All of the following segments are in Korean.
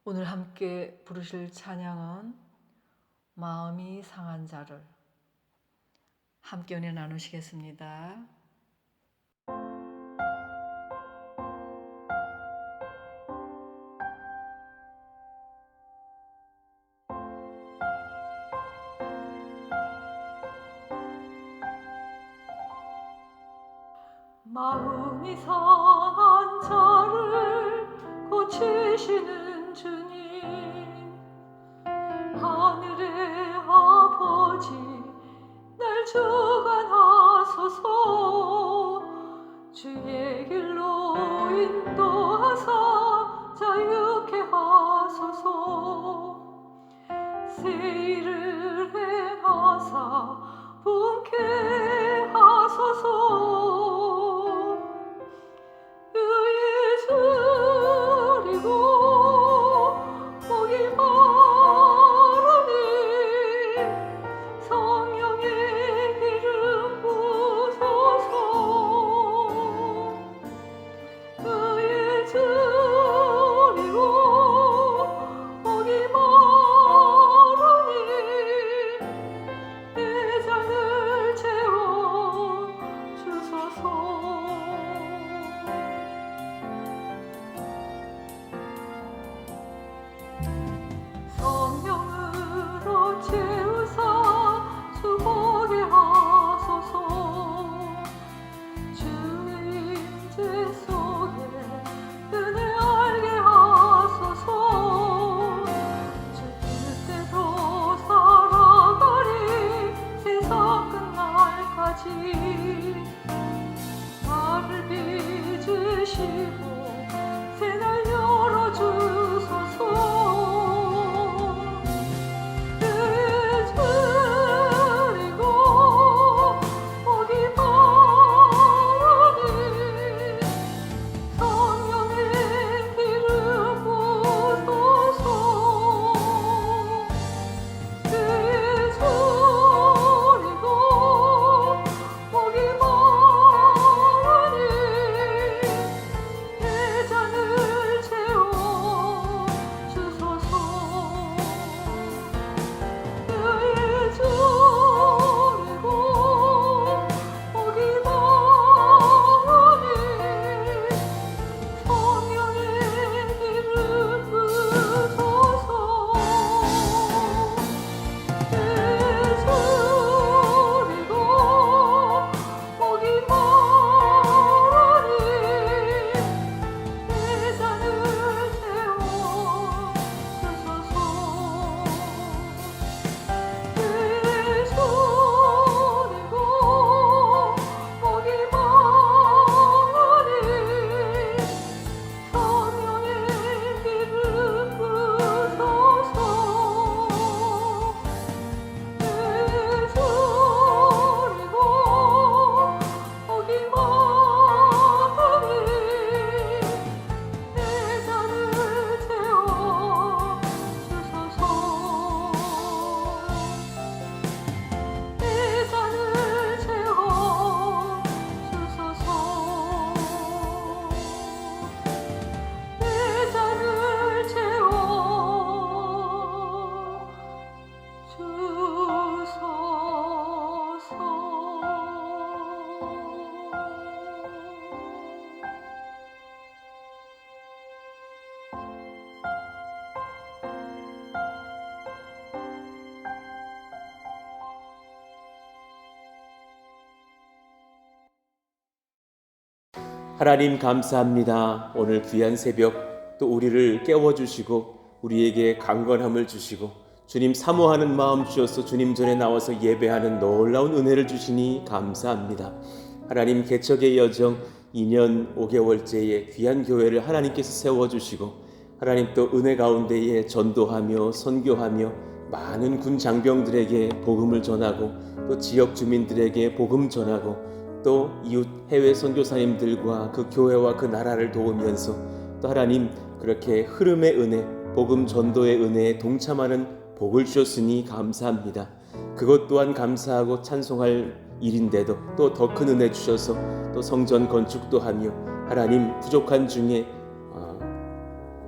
오늘 함께 부르실 찬양은 마음이 상한 자를, 함께 은혜 나누시겠습니다. 마음이 상한 자를 고치시는 주님, 하늘의 아버지 날 주관하소서. 주의 길로 인도하사 자유케 하소서. 새 일을 행하사 분케 하소서. 의에 줄이고 목이 마르니 성령의 기름 부소서. 의에 줄이고 목이 마르니 내 잔을 채워 주소서. 성령으로 채우사 수고케 하소서. 주의 임재 속에 은혜 알게 하소서. 주 뜻대로 살아가리 세상 끝날까지. 나를 빚으시고 새날 열어주소서. 하나님 감사합니다. 오늘 귀한 새벽 또 우리를 깨워주시고 우리에게 강건함을 주시고 주님 사모하는 마음 주셔서 주님 전에 나와서 예배하는 놀라운 은혜를 주시니 감사합니다. 하나님 개척의 여정 2년 5개월째의 귀한 교회를 하나님께서 세워주시고 하나님 또 은혜 가운데에 전도하며 선교하며 많은 군 장병들에게 복음을 전하고 또 지역 주민들에게 복음 전하고 또 이웃 해외 선교사님들과 그 교회와 그 나라를 도우면서 또 하나님 그렇게 흐름의 은혜, 복음 전도의 은혜에 동참하는 복을 주셨으니 감사합니다. 그것 또한 감사하고 찬송할 일인데도 또 더 큰 은혜 주셔서 또 성전 건축도 하며 하나님 부족한 중에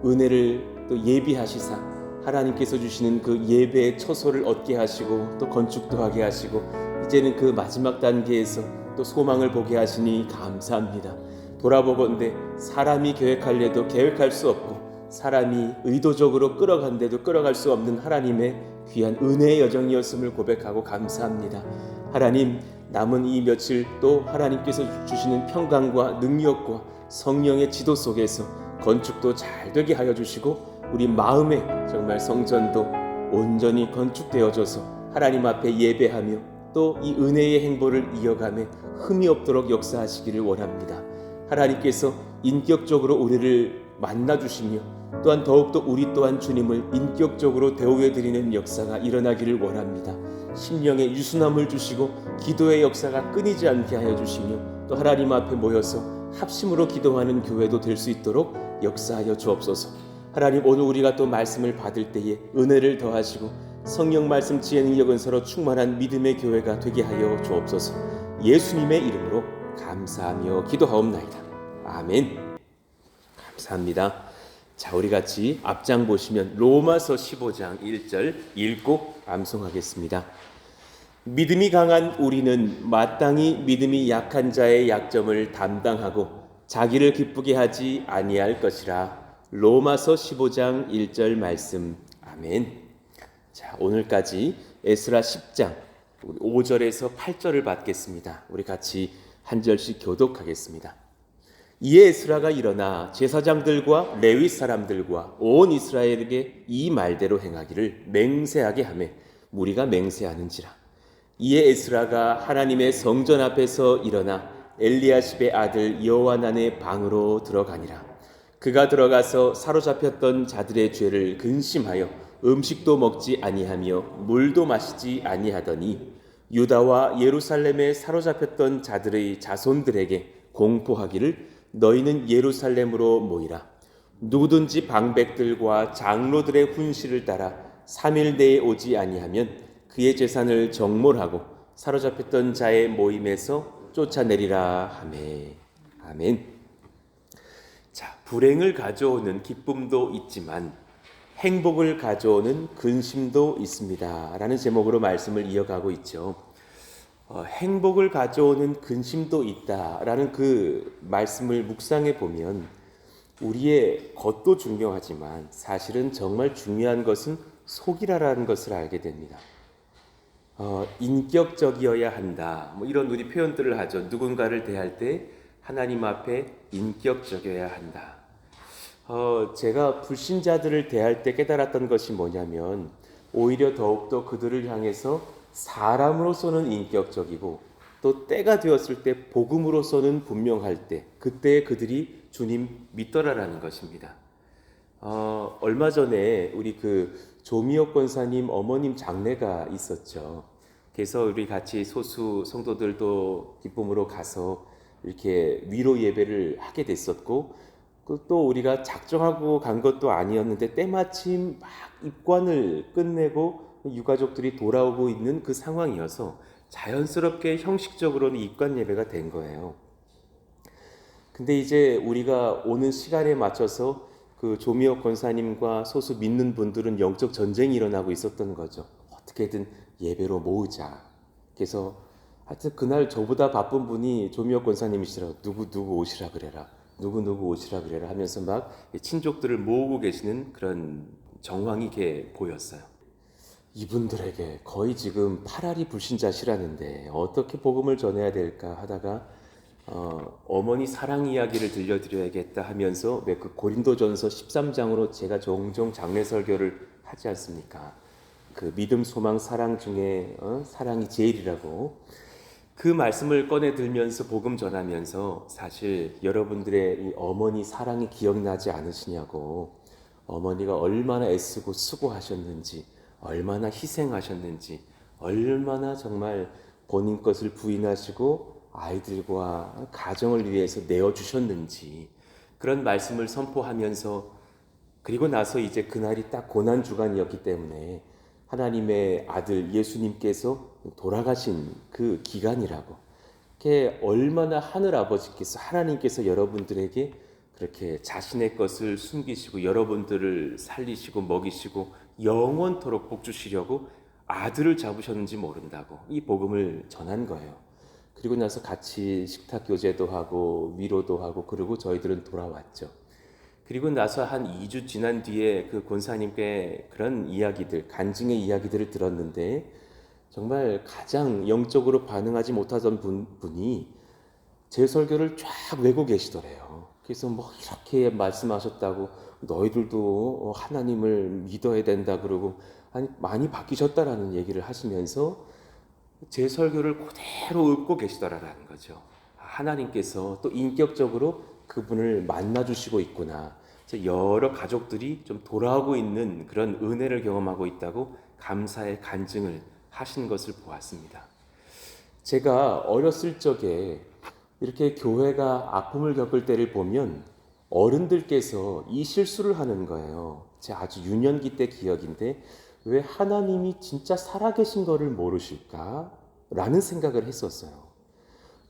은혜를 또 예비하시사 하나님께서 주시는 그 예배의 처소를 얻게 하시고 또 건축도 하게 하시고 이제는 그 마지막 단계에서 또 소망을 보게 하시니 감사합니다. 돌아보건대 사람이 계획할래도 계획할 수 없고 사람이 의도적으로 끌어간데도 끌어갈 수 없는 하나님의 귀한 은혜의 여정이었음을 고백하고 감사합니다. 하나님, 남은 이 며칠 또 하나님께서 주시는 평강과 능력과 성령의 지도 속에서 건축도 잘 되게 하여 주시고 우리 마음에 정말 성전도 온전히 건축되어져서 하나님 앞에 예배하며 또 이 은혜의 행보를 이어가며 흠이 없도록 역사하시기를 원합니다. 하나님께서 인격적으로 우리를 만나주시며 또한 더욱더 우리 또한 주님을 인격적으로 대우해드리는 역사가 일어나기를 원합니다. 심령의 유순함을 주시고 기도의 역사가 끊이지 않게 하여 주시며 또 하나님 앞에 모여서 합심으로 기도하는 교회도 될 수 있도록 역사하여 주옵소서. 하나님, 오늘 우리가 또 말씀을 받을 때에 은혜를 더하시고 성령 말씀 지혜 능력은 서로 충만한 믿음의 교회가 되게 하여 주옵소서. 예수님의 이름으로 감사하며 기도하옵나이다. 아멘. 감사합니다. 자, 우리 같이 앞장 보시면 로마서 15장 1절 읽고 암송하겠습니다. 믿음이 강한 우리는 마땅히 믿음이 약한 자의 약점을 담당하고 자기를 기쁘게 하지 아니할 것이라. 로마서 15장 1절 말씀. 아멘. 자, 오늘까지 에스라 10장 5절에서 8절을 받겠습니다. 우리 같이 한 절씩 교독하겠습니다. 이에 에스라가 일어나 제사장들과 레위 사람들과 온 이스라엘에게 이 말대로 행하기를 맹세하게 하매 무리가 맹세하는지라. 이에 에스라가 하나님의 성전 앞에서 일어나 엘리야십의 아들 여호하난의 방으로 들어가니라. 그가 들어가서 사로잡혔던 자들의 죄를 근심하여 음식도 먹지 아니하며 물도 마시지 아니하더니 유다와 예루살렘에 사로잡혔던 자들의 자손들에게 공포하기를 너희는 예루살렘으로 모이라. 누구든지 방백들과 장로들의 훈시를 따라 3일 내에 오지 아니하면 그의 재산을 정몰하고 사로잡혔던 자의 모임에서 쫓아내리라 하매. 아멘. 자, 불행을 가져오는 기쁨도 있지만 행복을 가져오는 근심도 있습니다. 라는 제목으로 말씀을 이어가고 있죠. 행복을 가져오는 근심도 있다라는 그 말씀을 묵상해 보면 우리의 겉도 중요하지만 사실은 정말 중요한 것은 속이라는 것을 알게 됩니다. 인격적이어야 한다. 뭐 이런 우리 표현들을 하죠. 누군가를 대할 때 하나님 앞에 인격적이어야 한다. 제가 불신자들을 대할 때 깨달았던 것이 뭐냐면 오히려 더욱더 그들을 향해서 사람으로서는 인격적이고 또 때가 되었을 때 복음으로서는 분명할 때 그때 그들이 주님 믿더라라는 것입니다. 얼마 전에 우리 그 조미혁 권사님 어머님 장례가 있었죠. 그래서 우리 같이 소수 성도들도 기쁨으로 가서 이렇게 위로 예배를 하게 됐었고 또 우리가 작정하고 간 것도 아니었는데 때마침 막 입관을 끝내고 유가족들이 돌아오고 있는 그 상황이어서 자연스럽게 형식적으로는 입관 예배가 된 거예요. 근데 이제 우리가 오는 시간에 맞춰서 그 조미혁 권사님과 소수 믿는 분들은 영적 전쟁이 일어나고 있었던 거죠. 어떻게든 예배로 모으자. 그래서 하여튼 그날 저보다 바쁜 분이 조미혁 권사님이시더라고요. 누구 오시라 그래라. 누구 오시라 그래라 하면서 막 친족들을 모으고 계시는 그런 정황이 이렇게 보였어요. 이분들에게 거의 지금 8알이 불신자시라는데 어떻게 복음을 전해야 될까 하다가 어머니 사랑 이야기를 들려드려야겠다 하면서 왜 그 고린도전서 13장으로 제가 종종 장례 설교를 하지 않습니까? 그 믿음, 소망, 사랑 중에 사랑이 제일이라고 그 말씀을 꺼내 들면서 복음 전하면서 사실 여러분들의 이 어머니 사랑이 기억나지 않으시냐고, 어머니가 얼마나 애쓰고 수고하셨는지, 얼마나 희생하셨는지, 얼마나 정말 본인 것을 부인하시고 아이들과 가정을 위해서 내어주셨는지 그런 말씀을 선포하면서, 그리고 나서 이제 그날이 딱 고난주간이었기 때문에 하나님의 아들 예수님께서 돌아가신 그 기간이라고, 그게 얼마나 하늘 아버지께서, 하나님께서 여러분들에게 그렇게 자신의 것을 숨기시고 여러분들을 살리시고 먹이시고 영원토록 복 주시려고 아들을 잡으셨는지 모른다고 이 복음을 전한 거예요. 그리고 나서 같이 식탁 교제도 하고 위로도 하고 그리고 저희들은 돌아왔죠. 그리고 나서 한 2주 지난 뒤에 그 권사님께 그런 이야기들, 간증의 이야기들을 들었는데 정말 가장 영적으로 반응하지 못하던 분이 제 설교를 쫙 외고 계시더래요. 그래서 뭐 이렇게 말씀하셨다고 너희들도 하나님을 믿어야 된다 그러고 아니 많이 바뀌셨다라는 얘기를 하시면서 제 설교를 그대로 읊고 계시더라라는 거죠. 하나님께서 또 인격적으로 그분을 만나주시고 있구나. 여러 가족들이 좀 돌아오고 있는 그런 은혜를 경험하고 있다고 감사의 간증을 하신 것을 보았습니다. 제가 어렸을 적에 이렇게 교회가 아픔을 겪을 때를 보면 어른들께서 이 실수를 하는 거예요. 제 아주 유년기 때 기억인데 왜 하나님이 진짜 살아계신 거를 모르실까? 라는 생각을 했었어요.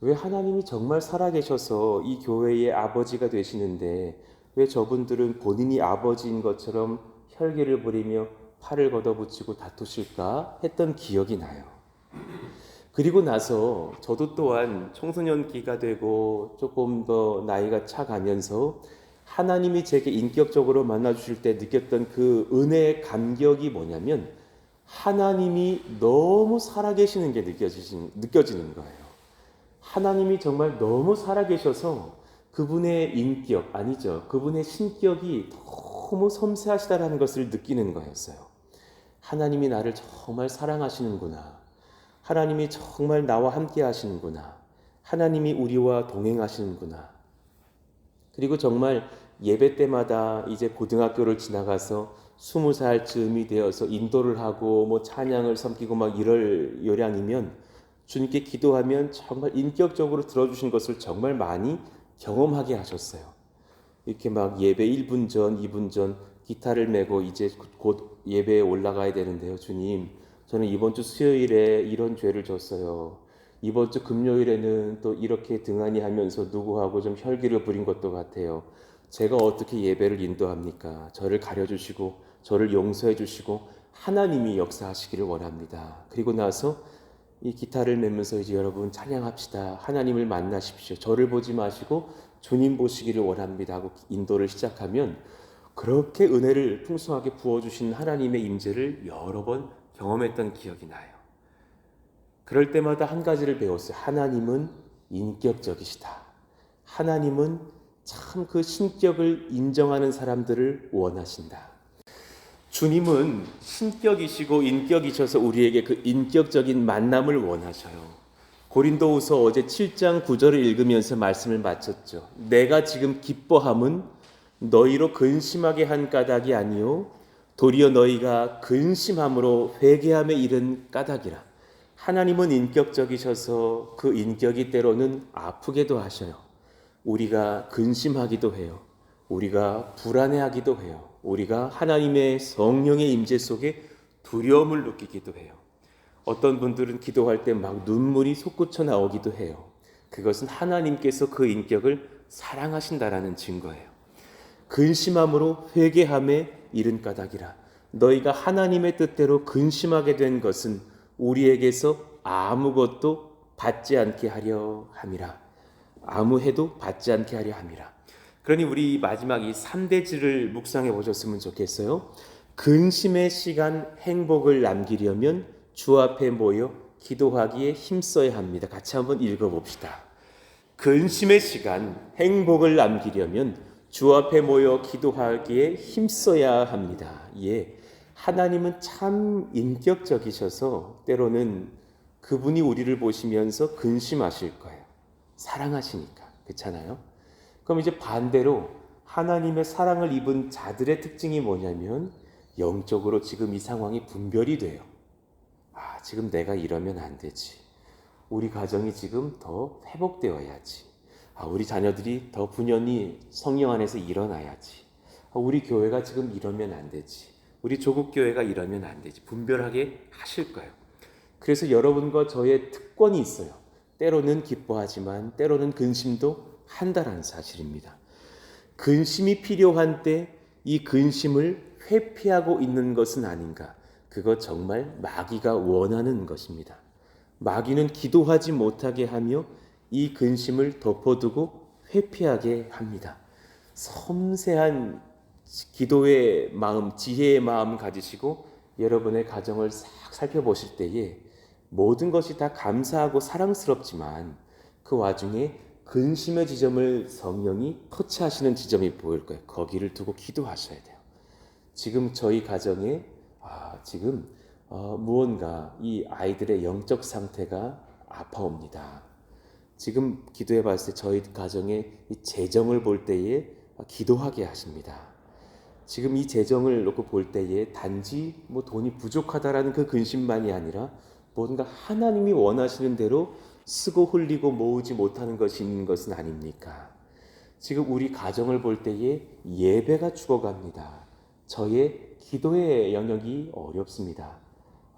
왜 하나님이 정말 살아계셔서 이 교회의 아버지가 되시는데 왜 저분들은 본인이 아버지인 것처럼 혈기를 부리며 팔을 걷어붙이고 다투실까? 했던 기억이 나요. 그리고 나서 저도 또한 청소년기가 되고 조금 더 나이가 차가면서 하나님이 제게 인격적으로 만나주실 때 느꼈던 그 은혜의 감격이 뭐냐면 하나님이 너무 살아계시는 게 느껴지는 거예요. 하나님이 정말 너무 살아계셔서 그분의 인격, 아니죠. 그분의 신격이 너무 섬세하시다라는 것을 느끼는 거였어요. 하나님이 나를 정말 사랑하시는구나. 하나님이 정말 나와 함께 하시는구나. 하나님이 우리와 동행하시는구나. 그리고 정말 예배 때마다 이제 고등학교를 지나가서 20살쯤이 되어서 인도를 하고 뭐 찬양을 섬기고 막 이럴 요량이면 주님께 기도하면 정말 인격적으로 들어주신 것을 정말 많이 경험하게 하셨어요. 이렇게 막 예배 1분 전, 2분 전 기타를 메고 이제 곧 예배에 올라가야 되는데요. 주님, 저는 이번 주 수요일에 이런 죄를 졌어요. 이번 주 금요일에는 또 이렇게 등한히 하면서 누구하고 좀 혈기를 부린 것도 같아요. 제가 어떻게 예배를 인도합니까? 저를 가려주시고 저를 용서해 주시고 하나님이 역사하시기를 원합니다. 그리고 나서 이 기타를 메면서 이제 여러분 찬양합시다. 하나님을 만나십시오. 저를 보지 마시고 주님 보시기를 원합니다 하고 인도를 시작하면 그렇게 은혜를 풍성하게 부어주신 하나님의 임재를 여러 번 경험했던 기억이 나요. 그럴 때마다 한 가지를 배웠어요. 하나님은 인격적이시다. 하나님은 참 그 신격을 인정하는 사람들을 원하신다. 주님은 신격이시고 인격이셔서 우리에게 그 인격적인 만남을 원하셔요. 고린도후서 어제 7장 9절을 읽으면서 말씀을 마쳤죠. 내가 지금 기뻐함은 너희로 근심하게 한 까닭이 아니요 도리어 너희가 근심함으로 회개함에 이른 까닭이라. 하나님은 인격적이셔서 그 인격이 때로는 아프게도 하셔요. 우리가 근심하기도 해요. 우리가 불안해하기도 해요. 우리가 하나님의 성령의 임재 속에 두려움을 느끼기도 해요. 어떤 분들은 기도할 때 막 눈물이 솟구쳐 나오기도 해요. 그것은 하나님께서 그 인격을 사랑하신다라는 증거예요. 근심함으로 회개함에 이른 까닭이라. 너희가 하나님의 뜻대로 근심하게 된 것은 우리에게서 아무것도 받지 않게 하려 함이라. 아무 해도 받지 않게 하려 함이라. 그러니 우리 마지막 이 3대지를 묵상해 보셨으면 좋겠어요. 근심의 시간 행복을 남기려면 주 앞에 모여 기도하기에 힘써야 합니다. 같이 한번 읽어봅시다. 근심의 시간 행복을 남기려면 주 앞에 모여 기도하기에 힘써야 합니다. 예, 하나님은 참 인격적이셔서 때로는 그분이 우리를 보시면서 근심하실 거예요. 사랑하시니까. 그렇잖아요? 그럼 이제 반대로 하나님의 사랑을 입은 자들의 특징이 뭐냐면 영적으로 지금 이 상황이 분별이 돼요. 아, 지금 내가 이러면 안 되지. 우리 가정이 지금 더 회복되어야지. 아, 우리 자녀들이 더 분연히 성령 안에서 일어나야지. 아, 우리 교회가 지금 이러면 안 되지. 우리 조국 교회가 이러면 안 되지. 분별하게 하실 거예요. 그래서 여러분과 저의 특권이 있어요. 때로는 기뻐하지만 때로는 근심도 한다라는 사실입니다. 근심이 필요한 때 이 근심을 회피하고 있는 것은 아닌가? 그거 정말 마귀가 원하는 것입니다. 마귀는 기도하지 못하게 하며 이 근심을 덮어두고 회피하게 합니다. 섬세한 기도의 마음, 지혜의 마음 가지시고 여러분의 가정을 싹 살펴보실 때에 모든 것이 다 감사하고 사랑스럽지만 그 와중에 근심의 지점을 성령이 터치하시는 지점이 보일 거예요. 거기를 두고 기도하셔야 돼요. 지금 저희 가정에 지금 무언가 이 아이들의 영적 상태가 아파옵니다. 지금 기도해 봤을 때 저희 가정의 이 재정을 볼 때에 기도하게 하십니다. 지금 이 재정을 놓고 볼 때에 단지 뭐 돈이 부족하다라는 그 근심만이 아니라 뭔가 하나님이 원하시는 대로 쓰고 흘리고 모으지 못하는 것이 있는 것은 아닙니까? 지금 우리 가정을 볼 때에 예배가 죽어갑니다. 저의 기도의 영역이 어렵습니다.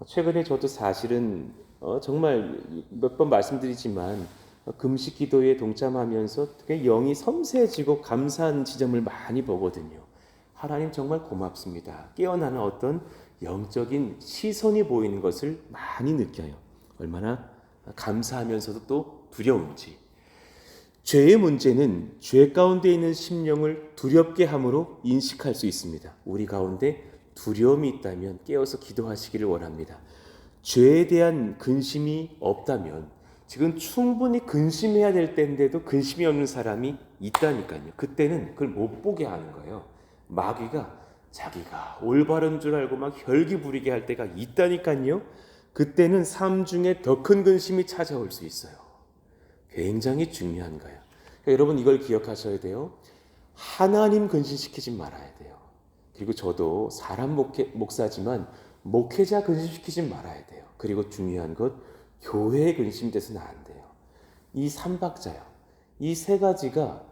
최근에 저도 사실은 정말 몇 번 말씀드리지만 금식 기도에 동참하면서 되게 영이 섬세해지고 감사한 지점을 많이 보거든요. 하나님 정말 고맙습니다. 깨어나는 어떤 영적인 시선이 보이는 것을 많이 느껴요. 얼마나 감사하면서도 또 두려운지. 죄의 문제는 죄 가운데 있는 심령을 두렵게 함으로 인식할 수 있습니다. 우리 가운데 두려움이 있다면 깨어서 기도하시기를 원합니다. 죄에 대한 근심이 없다면 지금 충분히 근심해야 될 때인데도 근심이 없는 사람이 있다니까요. 그때는 그걸 못 보게 하는 거예요. 마귀가 자기가 올바른 줄 알고 막 혈기 부리게 할 때가 있다니까요. 그때는 삶 중에 더 큰 근심이 찾아올 수 있어요. 굉장히 중요한 거예요. 그러니까 여러분 이걸 기억하셔야 돼요. 하나님 근심시키지 말아야 돼요. 그리고 저도 사람 목사지만 목회자 근심시키지 말아야 돼요. 그리고 중요한 것 교회에 근심돼서는 안 돼요. 이 삼박자요. 이 세 가지가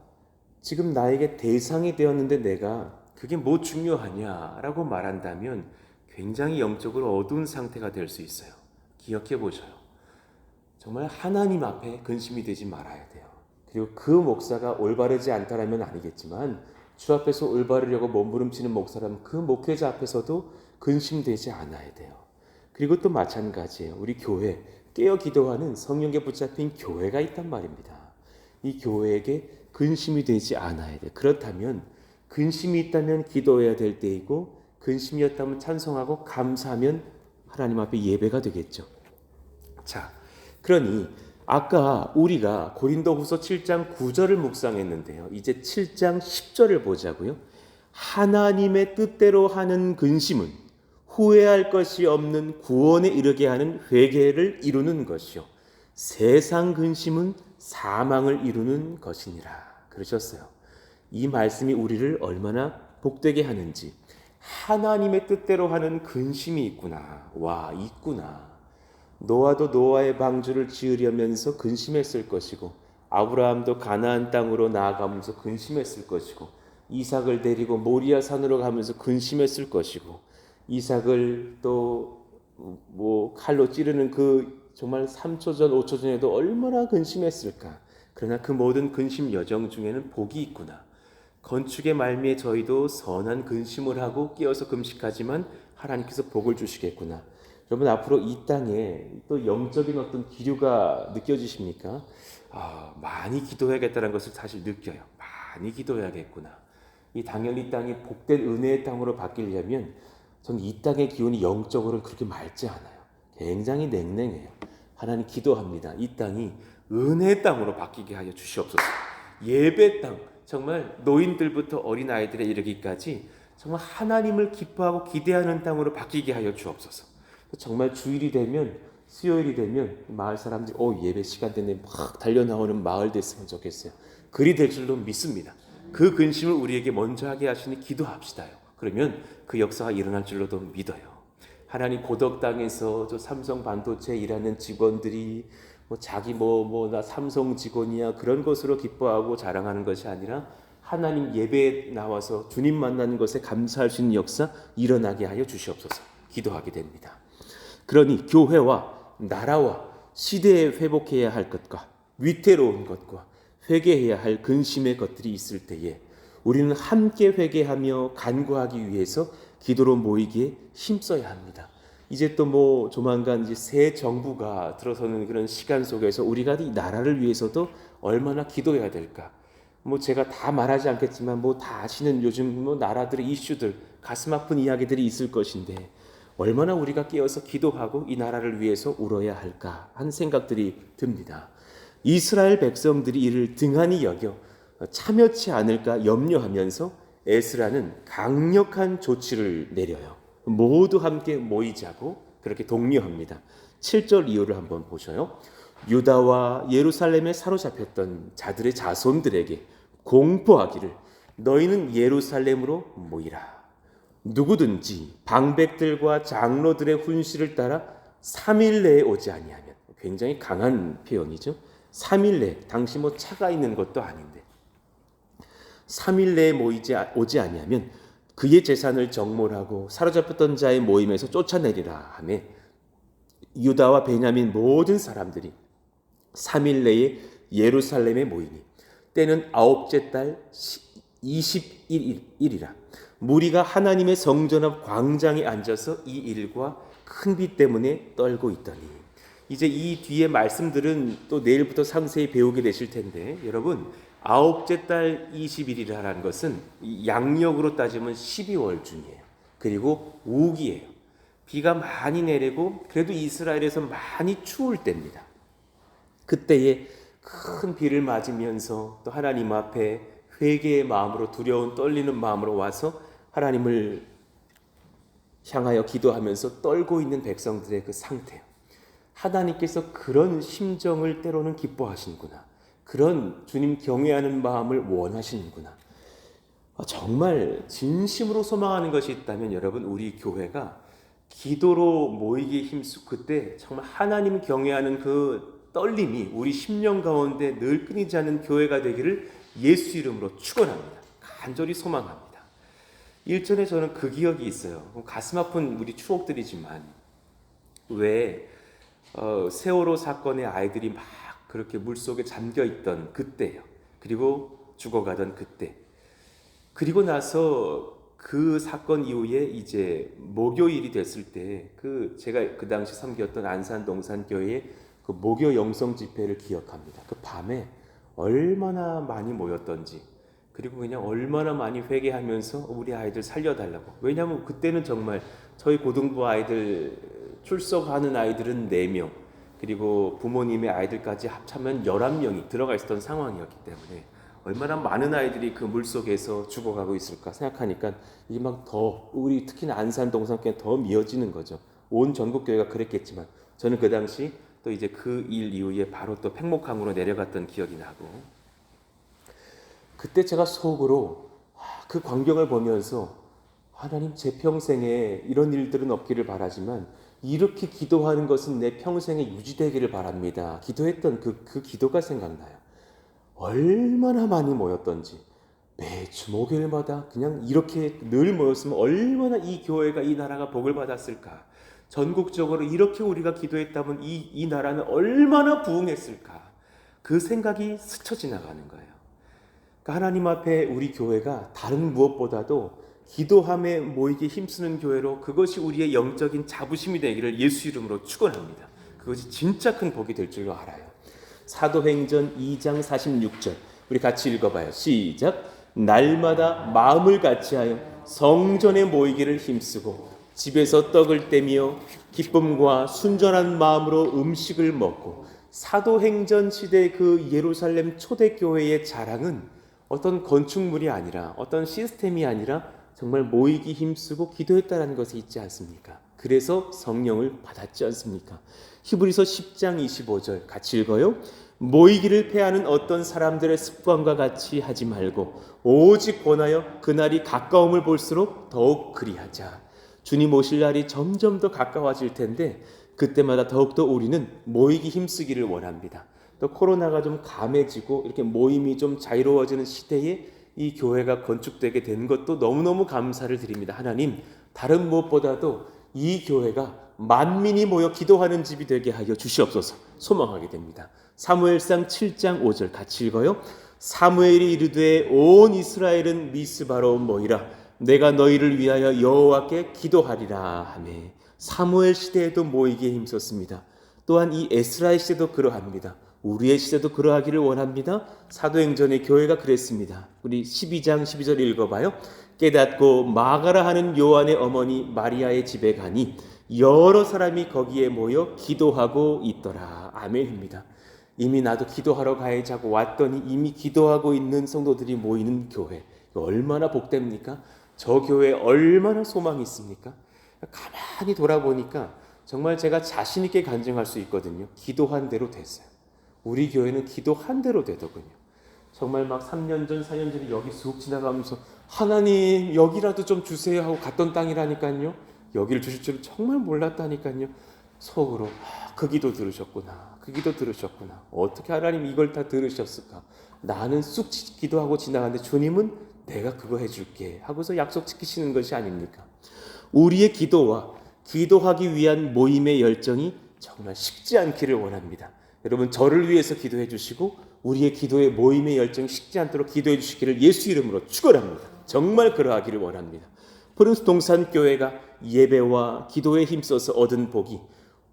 지금 나에게 대상이 되었는데 내가 그게 뭐 중요하냐라고 말한다면 굉장히 영적으로 어두운 상태가 될 수 있어요. 기억해 보셔요. 정말 하나님 앞에 근심이 되지 말아야 돼요. 그리고 그 목사가 올바르지 않다라면 아니겠지만 주 앞에서 올바르려고 몸부림치는 목사라면 그 목회자 앞에서도 근심되지 않아야 돼요. 그리고 또 마찬가지예요. 우리 교회 깨어 기도하는 성령께 붙잡힌 교회가 있단 말입니다. 이 교회에게 근심이 되지 않아야 돼요. 그렇다면 근심이 있다면 기도해야 될 때이고 근심이었다면 찬송하고 감사하면 하나님 앞에 예배가 되겠죠. 자, 그러니 아까 우리가 고린도후서 7장 9절을 묵상했는데요. 이제 7장 10절을 보자고요. 하나님의 뜻대로 하는 근심은 후회할 것이 없는 구원에 이르게 하는 회개를 이루는 것이요. 세상 근심은 사망을 이루는 것이니라. 그러셨어요. 이 말씀이 우리를 얼마나 복되게 하는지. 하나님의 뜻대로 하는 근심이 있구나. 와, 있구나. 노아도 노아의 방주를 지으려면서 근심했을 것이고 아브라함도 가나안 땅으로 나아가면서 근심했을 것이고 이삭을 데리고 모리아 산으로 가면서 근심했을 것이고 이삭을 또 뭐 칼로 찌르는 그 정말 3초 전 5초 전에도 얼마나 근심했을까. 그러나 그 모든 근심 여정 중에는 복이 있구나. 건축의 말미에 저희도 선한 근심을 하고 끼어서 금식하지만 하나님께서 복을 주시겠구나. 여러분 앞으로 이 땅에 또 영적인 어떤 기류가 느껴지십니까? 많이 기도해야겠다는 것을 사실 느껴요. 많이 기도해야겠구나. 당연히 이 땅이 복된 은혜의 땅으로 바뀌려면 저는 이 땅의 기운이 영적으로는 그렇게 맑지 않아요. 굉장히 냉랭해요. 하나님 기도합니다. 이 땅이 은혜의 땅으로 바뀌게 하여 주시옵소서. 예배 땅, 정말 노인들부터 어린아이들에 이르기까지 정말 하나님을 기뻐하고 기대하는 땅으로 바뀌게 하여 주옵소서. 정말 주일이 되면 수요일이 되면 마을 사람들이 예배 시간 되네 막 달려나오는 마을 됐으면 좋겠어요. 그리 될 줄로 믿습니다. 그 근심을 우리에게 먼저 하게 하시니 기도합시다요. 그러면 그 역사가 일어날 줄로도 믿어요. 하나님 고덕 땅에서 저 삼성 반도체 일하는 직원들이 자기 나 삼성 직원이야 그런 것으로 기뻐하고 자랑하는 것이 아니라 하나님 예배에 나와서 주님 만나는 것에 감사할 수 있는 역사 일어나게 하여 주시옵소서. 기도하게 됩니다. 그러니 교회와 나라와 시대에 회복해야 할 것과 위태로운 것과 회개해야 할 근심의 것들이 있을 때에 우리는 함께 회개하며 간구하기 위해서 기도로 모이기에 힘써야 합니다. 이제 또 뭐 조만간 이제 새 정부가 들어서는 그런 시간 속에서 우리가 이 나라를 위해서도 얼마나 기도해야 될까? 뭐 제가 다 말하지 않겠지만 뭐 다 아시는 요즘 뭐 나라들의 이슈들, 가슴 아픈 이야기들이 있을 것인데 얼마나 우리가 깨어서 기도하고 이 나라를 위해서 울어야 할까 하는 생각들이 듭니다. 이스라엘 백성들이 이를 등한히 여겨 참여치 않을까 염려하면서 에스라는 강력한 조치를 내려요. 모두 함께 모이자고 그렇게 독려합니다. 7절 이유를 한번 보셔요. 유다와 예루살렘에 사로잡혔던 자들의 자손들에게 공포하기를 너희는 예루살렘으로 모이라. 누구든지 방백들과 장로들의 훈시를 따라 3일 내에 오지 아니하면, 굉장히 강한 표현이죠. 3일 내에, 당시 뭐 차가 있는 것도 아닌데 3일 내에 오지 아니하면 그의 재산을 정몰하고 사로잡혔던 자의 모임에서 쫓아내리라 하며 유다와 베냐민 모든 사람들이 3일 내에 예루살렘에 모이니 때는 9째 달 21일이라. 무리가 하나님의 성전 앞 광장에 앉아서 이 일과 큰 비 때문에 떨고 있더니. 이제 이 뒤에 말씀들은 또 내일부터 상세히 배우게 되실 텐데, 여러분 9째 달 20일이라는 것은 양력으로 따지면 12월 중이에요. 그리고 우기예요. 비가 많이 내리고 그래도 이스라엘에서 많이 추울 때입니다. 그때에 큰 비를 맞으면서 또 하나님 앞에 회개의 마음으로, 두려운 떨리는 마음으로 와서 하나님을 향하여 기도하면서 떨고 있는 백성들의 그 상태, 하나님께서 그런 심정을 때로는 기뻐하시는구나, 그런 주님 경외하는 마음을 원하시는구나. 정말 진심으로 소망하는 것이 있다면 여러분, 우리 교회가 기도로 모이기에 힘쓰고 그때 정말 하나님 경외하는 그 떨림이 우리 심령 가운데 늘 끊이지 않는 교회가 되기를 예수 이름으로 축원합니다. 간절히 소망합니다. 일전에 저는 그 기억이 있어요. 가슴 아픈 우리 추억들이지만 왜 세월호 사건의 아이들이 막 그렇게 물속에 잠겨있던 그때요. 그리고 죽어가던 그때. 그리고 나서 그 사건 이후에 이제 목요일이 됐을 때 제가 그 당시 섬겼던 안산 동산교회의 그 목요 영성 집회를 기억합니다. 그 밤에 얼마나 많이 모였던지, 그리고 그냥 얼마나 많이 회개하면서 우리 아이들 살려달라고. 왜냐하면 그때는 정말 저희 고등부 아이들 출석하는 아이들은 4명, 그리고 부모님의 아이들까지 합치면 11명이 들어가 있었던 상황이었기 때문에 얼마나 많은 아이들이 그 물속에서 죽어가고 있을까 생각하니까 이게 막 더, 우리 특히나 안산 동산교회 더 미어지는 거죠. 온 전국교회가 그랬겠지만 저는 그 당시 또 이제 그 일 이후에 바로 또 팽목항으로 내려갔던 기억이 나고, 그때 제가 속으로 그 광경을 보면서 하나님, 제 평생에 이런 일들은 없기를 바라지만 이렇게 기도하는 것은 내 평생에 유지되기를 바랍니다. 기도했던 그 기도가 생각나요. 얼마나 많이 모였던지, 매주 목요일마다 그냥 이렇게 늘 모였으면 얼마나 이 교회가, 이 나라가 복을 받았을까. 전국적으로 이렇게 우리가 기도했다면 이 나라는 얼마나 부흥했을까. 그 생각이 스쳐 지나가는 거예요. 그러니까 하나님 앞에 우리 교회가 다른 무엇보다도 기도함에 모이게 힘쓰는 교회로, 그것이 우리의 영적인 자부심이 되기를 예수 이름으로 축원합니다. 그것이 진짜 큰 복이 될 줄로 알아요. 사도행전 2장 46절 우리 같이 읽어봐요. 시작. 날마다 마음을 같이하여 성전에 모이기를 힘쓰고 집에서 떡을 떼며 기쁨과 순전한 마음으로 음식을 먹고. 사도행전 시대 그 예루살렘 초대교회의 자랑은 어떤 건축물이 아니라, 어떤 시스템이 아니라 정말 모이기 힘쓰고 기도했다는 것이 있지 않습니까? 그래서 성령을 받았지 않습니까? 히브리서 10장 25절 같이 읽어요. 모이기를 패하는 어떤 사람들의 습관과 같이 하지 말고 오직 권하여 그날이 가까움을 볼수록 더욱 그리하자. 주님 오실 날이 점점 더 가까워질 텐데 그때마다 더욱더 우리는 모이기 힘쓰기를 원합니다. 또 코로나가 좀 감해지고 이렇게 모임이 좀 자유로워지는 시대에 이 교회가 건축되게 된 것도 너무너무 감사를 드립니다. 하나님, 다른 무엇보다도 이 교회가 만민이 모여 기도하는 집이 되게 하여 주시옵소서 소망하게 됩니다. 사무엘상 7장 5절 같이 읽어요. 사무엘이 이르되 온 이스라엘은 미스바로 모이라 내가 너희를 위하여 여호와께 기도하리라 하매 사무엘 시대에도 모이기에 힘썼습니다. 또한 이 에스라의 시대도 그러합니다. 우리의 시대도 그러하기를 원합니다. 사도행전의 교회가 그랬습니다. 우리 12장 12절 읽어봐요. 깨닫고 마가라 하는 요한의 어머니 마리아의 집에 가니 여러 사람이 거기에 모여 기도하고 있더라. 아멘입니다. 이미 나도 기도하러 가야지 하고 왔더니 이미 기도하고 있는 성도들이 모이는 교회. 얼마나 복됩니까? 저 교회에 얼마나 소망이 있습니까? 가만히 돌아보니까 정말 제가 자신 있게 간증할 수 있거든요. 기도한 대로 됐어요. 우리 교회는 기도한 대로 되더군요. 정말 막 3년 전, 4년 전에 여기 쑥 지나가면서 하나님 여기라도 좀 주세요 하고 갔던 땅이라니까요. 여기를 주실 줄은 정말 몰랐다니까요. 속으로 그 기도 들으셨구나. 그 기도 들으셨구나. 어떻게 하나님 이걸 다 들으셨을까? 나는 쑥 기도하고 지나가는데 주님은 내가 그거 해줄게 하고서 약속 지키시는 것이 아닙니까? 우리의 기도와 기도하기 위한 모임의 열정이 정말 식지 않기를 원합니다. 여러분 저를 위해서 기도해 주시고 우리의 기도의 모임의 열정이 식지 않도록 기도해 주시기를 예수 이름으로 축원합니다. 정말 그러하기를 원합니다. 프린스 동산교회가 예배와 기도에 힘써서 얻은 복이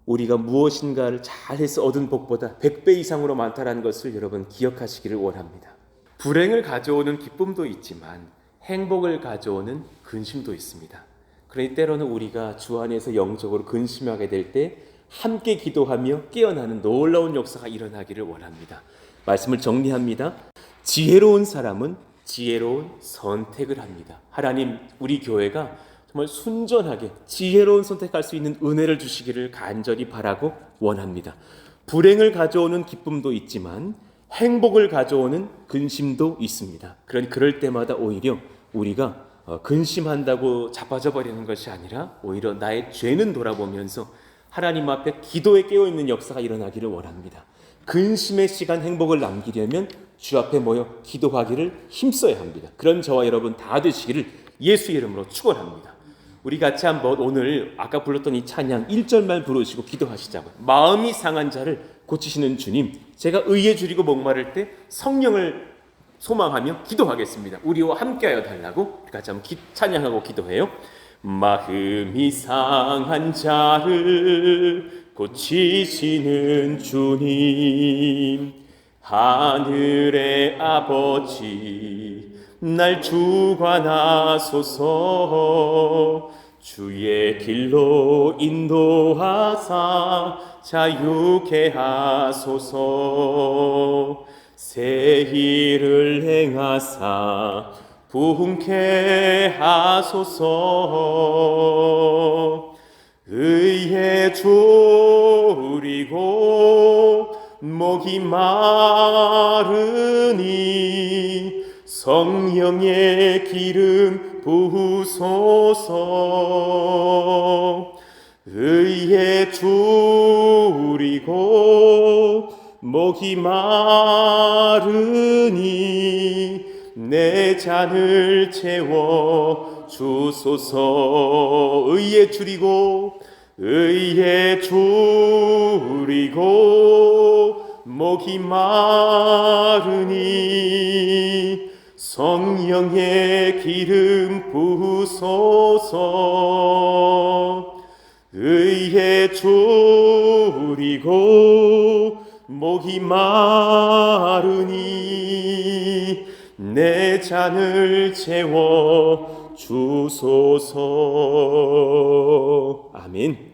우리가 무엇인가를 잘해서 얻은 복보다 100배 이상으로 많다는 것을 여러분 기억하시기를 원합니다. 불행을 가져오는 기쁨도 있지만 행복을 가져오는 근심도 있습니다. 그러니 때로는 우리가 주 안에서 영적으로 근심하게 될 때 함께 기도하며 깨어나는 놀라운 역사가 일어나기를 원합니다. 말씀을 정리합니다. 지혜로운 사람은 지혜로운 선택을 합니다. 하나님 우리 교회가 정말 순전하게 지혜로운 선택할 수 있는 은혜를 주시기를 간절히 바라고 원합니다. 불행을 가져오는 기쁨도 있지만 행복을 가져오는 근심도 있습니다. 그러니 그럴 때마다 오히려 우리가 근심한다고 자빠져 버리는 것이 아니라 오히려 나의 죄는 돌아보면서 하나님 앞에 기도에 깨어있는 역사가 일어나기를 원합니다. 근심의 시간 행복을 남기려면 주 앞에 모여 기도하기를 힘써야 합니다. 그런 저와 여러분 다 되시기를 예수 이름으로 축원합니다. 우리 같이 한번 오늘 아까 불렀던 이 찬양 1절만 부르시고 기도하시자고요. 마음이 상한 자를 고치시는 주님, 제가 의에 줄이고 목마를 때 성령을 소망하며 기도하겠습니다. 우리와 함께하여 달라고 같이 한번 찬양하고 기도해요. 마음이 상한 자를 고치시는 주님, 하늘의 아버지 날 주관하소서. 주의 길로 인도하사 자유케 하소서. 새 일을 행하사 부흥케 하소서. 의에 졸이고 목이 마르니 성령의 기름 부으소서. 의에 졸이고 목이 마르니 내 잔을 채워 주소서. 의에 줄이고 목이 마르니 성령의 기름 부으소서. 의에 졸이고 목이 마르니 내 잔을 채워 주소서. 아멘.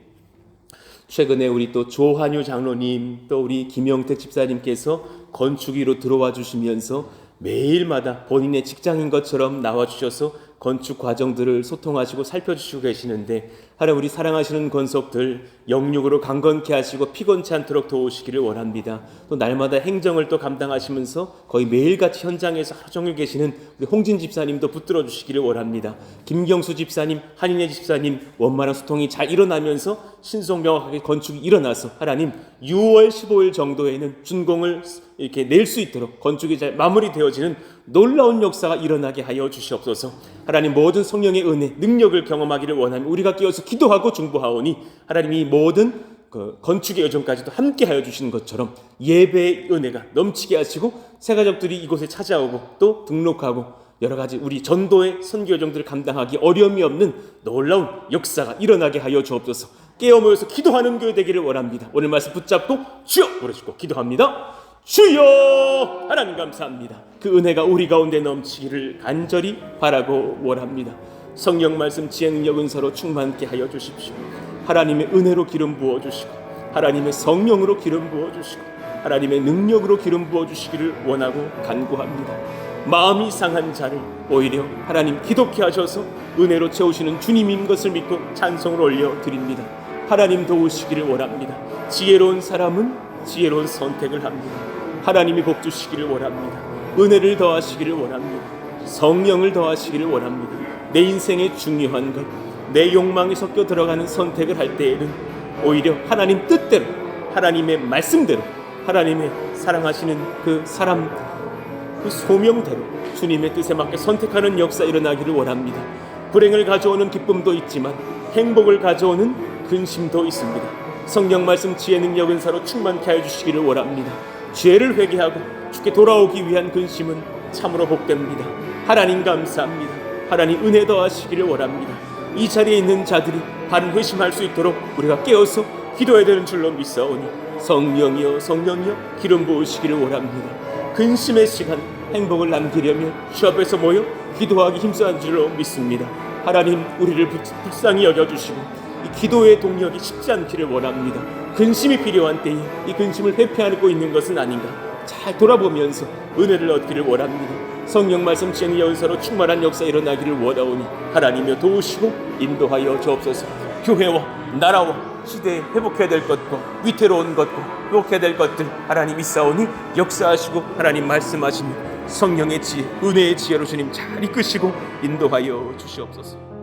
최근에 우리 또 조한유 장로님 또 우리 김영택 집사님께서 건축위로 들어와 주시면서 매일마다 본인의 직장인 것처럼 나와 주셔서 건축 과정들을 소통하시고 살펴주시고 계시는데 하나님 우리 사랑하시는 권속들 영육으로 강건케 하시고 피곤치 않도록 도우시기를 원합니다. 또 날마다 행정을 또 감당하시면서 거의 매일같이 현장에서 하루 종일 계시는 우리 홍진 집사님도 붙들어 주시기를 원합니다. 김경수 집사님, 한인혜 집사님 원만한 소통이 잘 일어나면서 신속명확하게 건축이 일어나서 하나님 6월 15일 정도에는 준공을 이렇게 낼 수 있도록 건축이 잘 마무리되어지는 놀라운 역사가 일어나게 하여 주시옵소서. 하나님 모든 성령의 은혜, 능력을 경험하기를 원하며 우리가 끼어서 기도하고 중보하오니 하나님이 모든 그 건축의 여정까지도 함께 하여 주시는 것처럼 예배의 은혜가 넘치게 하시고 새 가족들이 이곳에 찾아오고 또 등록하고 여러 가지 우리 전도의 선교 여정들을 감당하기 어려움이 없는 놀라운 역사가 일어나게 하여 주옵소서. 깨어 모여서 기도하는 교회 되기를 원합니다. 오늘 말씀 붙잡고 주여 부르시고 기도합니다. 주여! 하나님 감사합니다. 그 은혜가 우리 가운데 넘치기를 간절히 바라고 원합니다. 성령 말씀 지혜 능력 은사로 충만케 하여 주십시오. 하나님의 은혜로 기름 부어 주시고 하나님의 성령으로 기름 부어 주시고 하나님의 능력으로 기름 부어 주시기를 원하고 간구합니다. 마음이 상한 자를 오히려 하나님 기독케 하셔서 은혜로 채우시는 주님인 것을 믿고 찬송을 올려드립니다. 하나님 도우시기를 원합니다. 지혜로운 사람은 지혜로운 선택을 합니다. 하나님이 복 주시기를 원합니다. 은혜를 더하시기를 원합니다. 성령을 더하시기를 원합니다. 내 인생의 중요한 것, 내 욕망이 섞여 들어가는 선택을 할 때에는 오히려 하나님 뜻대로, 하나님의 말씀대로, 하나님의 사랑하시는 그 사람, 그 소명대로 주님의 뜻에 맞게 선택하는 역사 일어나기를 원합니다. 불행을 가져오는 기쁨도 있지만 행복을 가져오는 근심도 있습니다. 성령 말씀 지혜 능력 은사로 충만케 하여 주시기를 원합니다. 죄를 회개하고 주께 돌아오기 위한 근심은 참으로 복됩니다. 하나님 감사합니다. 하나님 은혜 더하시기를 원합니다. 이 자리에 있는 자들이 바른 회심할 수 있도록 우리가 깨어서 기도해야 되는 줄로 믿사오니 성령이여 성령이여 기름 부으시기를 원합니다. 근심의 시간 행복을 남기려면 주 앞에서 모여 기도하기 힘쓰는 줄로 믿습니다. 하나님 우리를 불쌍히 여겨주시고 이 기도의 동력이 쉽지 않기를 원합니다. 근심이 필요한 때에 이 근심을 회피하고 있는 것은 아닌가 잘 돌아보면서 은혜를 얻기를 원합니다. 성령 말씀 지혜의 연서로 충만한 역사 일어나기를 원하오니 하나님여 도우시고 인도하여 주옵소서. 교회와 나라와 시대에 회복해야 될 것과 위태로운 것과 회복해야 될 것들 하나님 있사오니 역사하시고 하나님 말씀하시니 성령의 지혜 은혜의 지혜로 주님 잘 이끄시고 인도하여 주시옵소서.